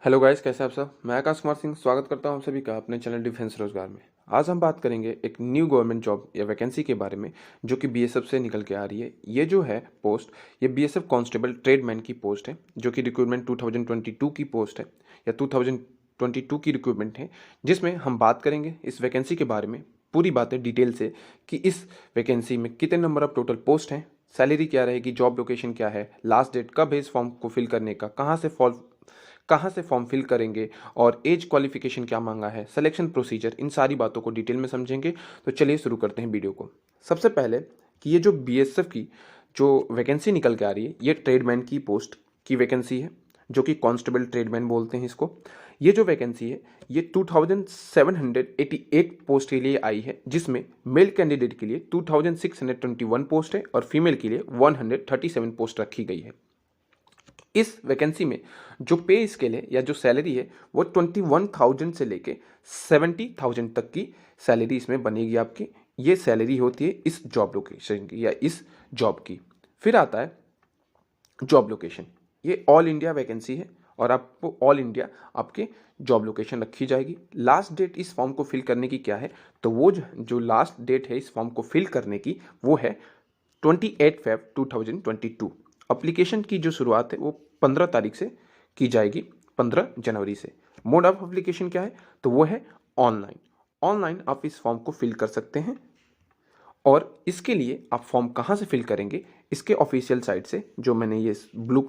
Hello guys, कैसे हैं आप सब। मैं आकाश कुमार सिंह स्वागत करता हूं आप सभी का अपने चैनल डिफेंस रोजगार में। आज हम बात करेंगे एक न्यू गवर्नमेंट जॉब या वैकेंसी के बारे में जो कि बीएसएफ से निकल के आ रही है। ये जो है पोस्ट, ये बीएसएफ कांस्टेबल ट्रेडमैन की पोस्ट है जो कि रिक्रूटमेंट 2022 की पोस्ट है या 2022 की रिक्रूटमेंट है, जिसमें हम बात करेंगे इस वैकेंसी के बारे में पूरी बातें डिटेल से कि इस वैकेंसी में कितने नंबर ऑफ टोटल पोस्ट हैं, सैलरी क्या रहेगी, जॉब लोकेशन क्या है, लास्ट डेट कब है इस फॉर्म को फिल करने का, कहाँ से फॉर्म फिल करेंगे और एज क्वालिफिकेशन क्या मांगा है, सिलेक्शन प्रोसीजर, इन सारी बातों को डिटेल में समझेंगे। तो चलिए शुरू करते हैं वीडियो को। सबसे पहले कि ये जो बीएसएफ की जो वैकेंसी निकल के आ रही है, ये ट्रेडमैन की पोस्ट की वैकेंसी है जो कि कांस्टेबल ट्रेडमैन बोलते हैं इसको। ये जो वैकेंसी है ये 2788 पोस्ट के लिए आई है, जिसमें मेल कैंडिडेट के लिए 2621 पोस्ट है और फीमेल के लिए 137 पोस्ट रखी गई है। इस वैकेंसी में जो पे स्केल है या जो सैलरी है वो 21,000 से लेके 70,000 तक की सैलरी इसमें बनेगी आपकी। ये सैलरी होती है इस जॉब लोकेशन की या इस जॉब की। फिर आता है जॉब लोकेशन। ये ऑल इंडिया वैकेंसी है और आपको ऑल इंडिया आपके जॉब लोकेशन रखी जाएगी। लास्ट डेट इस फॉर्म को फिल करने की क्या है, तो वो जो लास्ट डेट है इस फॉर्म को फिल करने की वो है 28 फेब 2022। एप्लीकेशन की जो शुरुआत है वो 15 तारीख से की जाएगी, 15 जनवरी से। मोड ऑफ एप्लीकेशन क्या है, तो वो है ऑनलाइन। ऑनलाइन आप इस फॉर्म को फिल कर सकते हैं और इसके लिए आप फॉर्म कहाँ से फिल करेंगे, इसके ऑफिशियल साइट से, जो मैंने ये ब्लू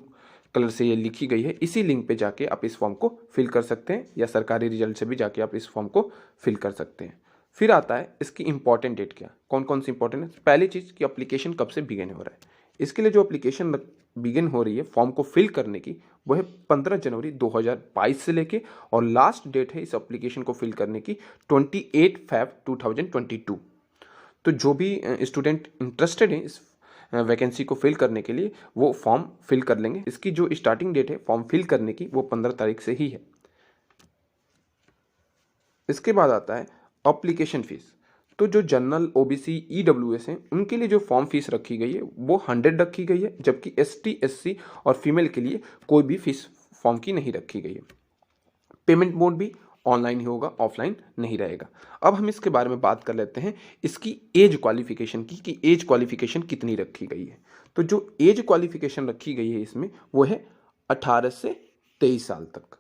कलर से ये लिखी गई है, इसी लिंक पे जाके आप इस फॉर्म को फिल कर सकते हैं या सरकारी रिजल्ट से भी जाके आप इस फॉर्म को फिल कर सकते हैं। फिर आता है इसकी इंपॉर्टेंट डेट क्या, कौन कौन सी इंपॉर्टेंट है। पहली चीज़ कि एप्लीकेशन कब से बिगिन हो रहा है। इसके लिए जो एप्लीकेशन बिगिन हो रही है फॉर्म को फिल करने की वो है 15 जनवरी 2022 से लेके, और लास्ट डेट है इस एप्लीकेशन को फिल करने की 28 फेब 2022। तो जो भी स्टूडेंट इंटरेस्टेड हैं इस वैकेंसी को फिल करने के लिए वो फॉर्म फिल कर लेंगे। इसकी जो स्टार्टिंग डेट है फॉर्म फिल करने की वो 15 तारीख से ही है। इसके बाद आता है एप्लीकेशन फीस। तो जो जनरल ओबीसी ईडब्ल्यूएस हैं उनके लिए जो फॉर्म फीस रखी गई है वो 100 रखी गई है, जबकि एसटी एससी और फीमेल के लिए कोई भी फीस फॉर्म की नहीं रखी गई है। पेमेंट मोड भी ऑनलाइन ही होगा, ऑफलाइन नहीं रहेगा। अब हम इसके बारे में बात कर लेते हैं इसकी एज क्वालिफिकेशन की कि एज क्वालिफिकेशन कितनी रखी गई है। तो जो एज क्वालिफिकेशन रखी गई है इसमें वो है 18 से 23 साल तक।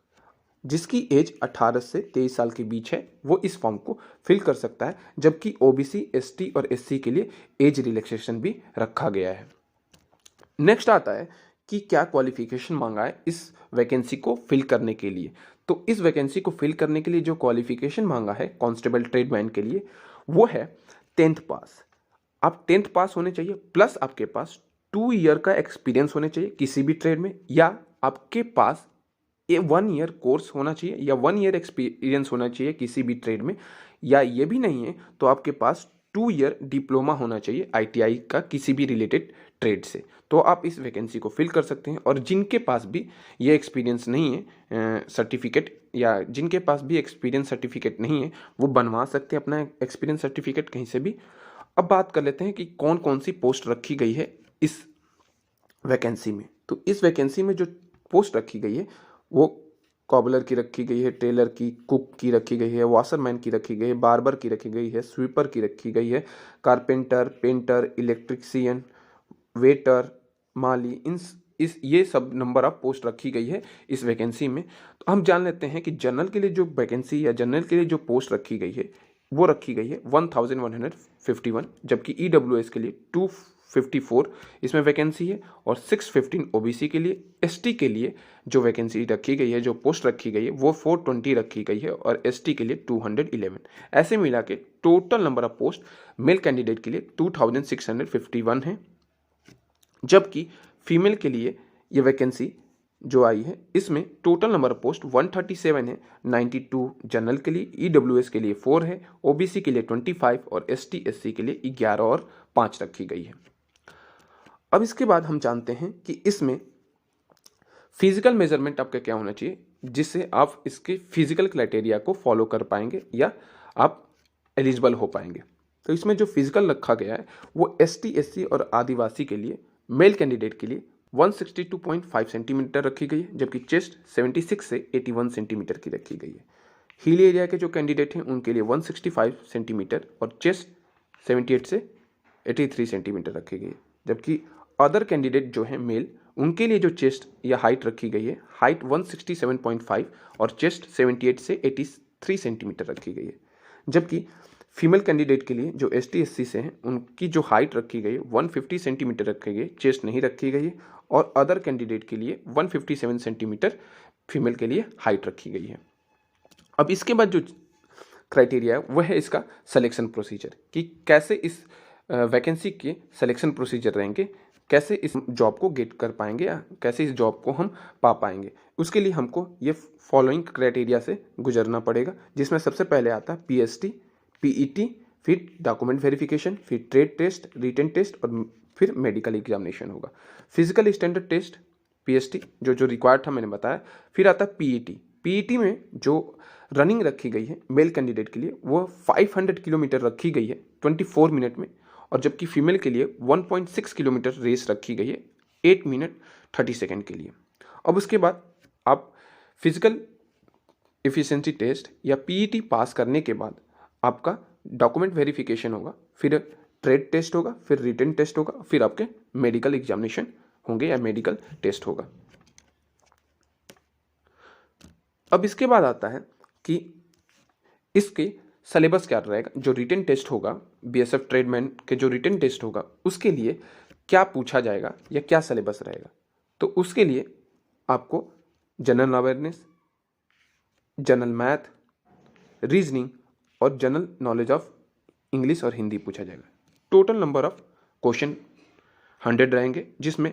जिसकी एज 18 से 23 साल के बीच है वो इस फॉर्म को फिल कर सकता है, जबकि ओबीसी एसटी और एससी के लिए एज रिलैक्सेशन भी रखा गया है। नेक्स्ट आता है कि क्या क्वालिफिकेशन मांगा है इस वैकेंसी को फिल करने के लिए। तो इस वैकेंसी को फिल करने के लिए जो क्वालिफिकेशन मांगा है कांस्टेबल ट्रेडमैन के लिए वो है 10th पास। आप 10th पास होने चाहिए, प्लस आपके पास 2 ईयर का एक्सपीरियंस होने चाहिए किसी भी ट्रेड में, या आपके पास 1 ईयर कोर्स होना चाहिए या 1 ईयर एक्सपीरियंस होना चाहिए किसी भी ट्रेड में, या ये भी नहीं है तो आपके पास 2 ईयर डिप्लोमा होना चाहिए आईटीआई का किसी भी रिलेटेड ट्रेड से। तो आप इस वैकेंसी को फिल कर सकते हैं। और जिनके पास भी ये एक्सपीरियंस नहीं है सर्टिफिकेट, या जिनके पास भी एक्सपीरियंस सर्टिफिकेट नहीं है वो बनवा सकते हैं अपना एक्सपीरियंस सर्टिफिकेट कहीं से भी। अब बात कर लेते हैं कि कौन कौन सी पोस्ट रखी गई है इस वैकेंसी में। तो इस वैकेंसी में जो पोस्ट रखी गई है वो कॉबलर की रखी गई है, टेलर की, कुक की रखी गई है, वॉशरमैन की रखी गई है, बार्बर की रखी गई है, स्वीपर की रखी गई है, कारपेंटर, पेंटर, इलेक्ट्रिशियन, वेटर, माली, ये सब नंबर ऑफ पोस्ट रखी गई है इस वैकेंसी में। तो हम जान लेते हैं कि जनरल के लिए जो वैकेंसी या जनरल के लिए जो पोस्ट रखी गई है वो रखी गई है 1151, जबकि ईडब्ल्यूएस के लिए 254 इसमें वैकेंसी है, और 615 ओबीसी के लिए। एसटी के लिए जो वैकेंसी रखी गई है, जो पोस्ट रखी गई है वो 420 रखी गई है, और एसटी के लिए 211। ऐसे मिला के total number of post male candidate के लिए 2651 है, जबकि फीमेल के लिए ये वैकेंसी जो आई है इसमें टोटल नंबर ऑफ पोस्ट 137 है। 92 जनरल के लिए, ईडब्ल्यूएस के लिए 4 है, ओबीसी के लिए 25 और एसटी एससी के लिए 11 और 5 रखी गई है। अब इसके बाद हम जानते हैं कि इसमें फिजिकल मेजरमेंट आपका क्या होना चाहिए जिससे आप इसके फिजिकल क्राइटेरिया को फॉलो कर पाएंगे या आप एलिजिबल हो पाएंगे। तो इसमें जो फिजिकल रखा गया है वो एसटी एससी और आदिवासी के लिए, मेल कैंडिडेट के लिए 162.5 सेंटीमीटर रखी गई है, जबकि चेस्ट 76 से 81 सेंटीमीटर की रखी गई है। हील एरिया के जो कैंडिडेट हैं उनके लिए 165 सेंटीमीटर और चेस्ट 78 से 83 सेंटीमीटर रखी गई है, जबकि अदर कैंडिडेट जो हैं मेल, उनके लिए जो चेस्ट या हाइट रखी गई है, हाइट 167.5 और चेस्ट 78 से 83 सेंटीमीटर रखी गई है। जबकि फीमेल कैंडिडेट के लिए जो ST/SC से हैं उनकी जो हाइट रखी गई है 150 सेंटीमीटर रखी गई है, चेस्ट नहीं रखी गई है, और अदर कैंडिडेट के लिए 157 सेंटीमीटर फीमेल के लिए हाइट रखी गई है। अब इसके बाद जो क्राइटेरिया है वह है इसका सिलेक्शन प्रोसीजर, कि कैसे इस वैकेंसी के सिलेक्शन प्रोसीजर रहेंगे, कैसे इस जॉब को गेट कर पाएंगे या कैसे इस जॉब को हम पा पाएंगे। उसके लिए हमको ये फॉलोइंग क्राइटेरिया से गुजरना पड़ेगा, जिसमें सबसे पहले आता है PST, PET, फिर डॉक्यूमेंट वेरिफिकेशन, फिर ट्रेड टेस्ट, रिटन टेस्ट और फिर मेडिकल एग्जामिनेशन होगा। फिजिकल स्टैंडर्ड टेस्ट PST जो रिक्वायर्ड था मैंने बताया, फिर आता है PET में जो रनिंग रखी गई है मेल कैंडिडेट के लिए वो 500 किलोमीटर रखी गई है 24 मिनट में, और जबकि फीमेल के लिए 1.6 किलोमीटर रेस रखी गई है 8 मिनट 30 सेकेंड के लिए। अब उसके बाद आप फिजिकल एफिशिएंसी टेस्ट या PET पास करने के बाद आपका डॉक्यूमेंट वेरिफिकेशन होगा, फिर ट्रेड टेस्ट होगा, फिर रिटन टेस्ट होगा, फिर आपके मेडिकल एग्जामिनेशन होंगे या मेडिकल टेस्ट होगा। अब इसके बाद आता है कि इसके सिलेबस क्या रहेगा। जो रिटन टेस्ट होगा BSF ट्रेडमैन के जो रिटन टेस्ट होगा उसके लिए क्या पूछा जाएगा या क्या सिलेबस रहेगा, तो उसके लिए आपको general awareness, general math, reasoning और जनरल नॉलेज ऑफ इंग्लिश और हिंदी पूछा जाएगा। टोटल नंबर ऑफ क्वेश्चन 100 रहेंगे, जिसमें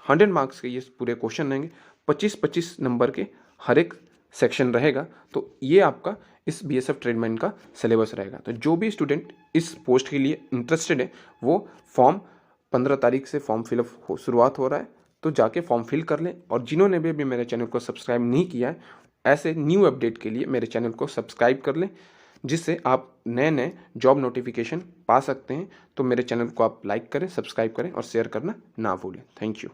100 मार्क्स के ये पूरे क्वेश्चन रहेंगे। 25-25 नंबर के हर एक सेक्शन रहेगा। तो ये आपका इस BSF ट्रेडमैन का सिलेबस रहेगा। तो जो भी स्टूडेंट इस पोस्ट के लिए इंटरेस्टेड है वो फॉर्म 15 तारीख से फॉर्म फिलअप शुरुआत हो रहा है, तो जाके फॉर्म फिल कर लें। और जिन्होंने भी मेरे चैनल को सब्सक्राइब नहीं किया है, ऐसे न्यू अपडेट के लिए मेरे चैनल को सब्सक्राइब कर लें, जिससे आप नए नए जॉब नोटिफिकेशन पा सकते हैं। तो मेरे चैनल को आप लाइक करें, सब्सक्राइब करें और शेयर करना ना भूलें। Thank you.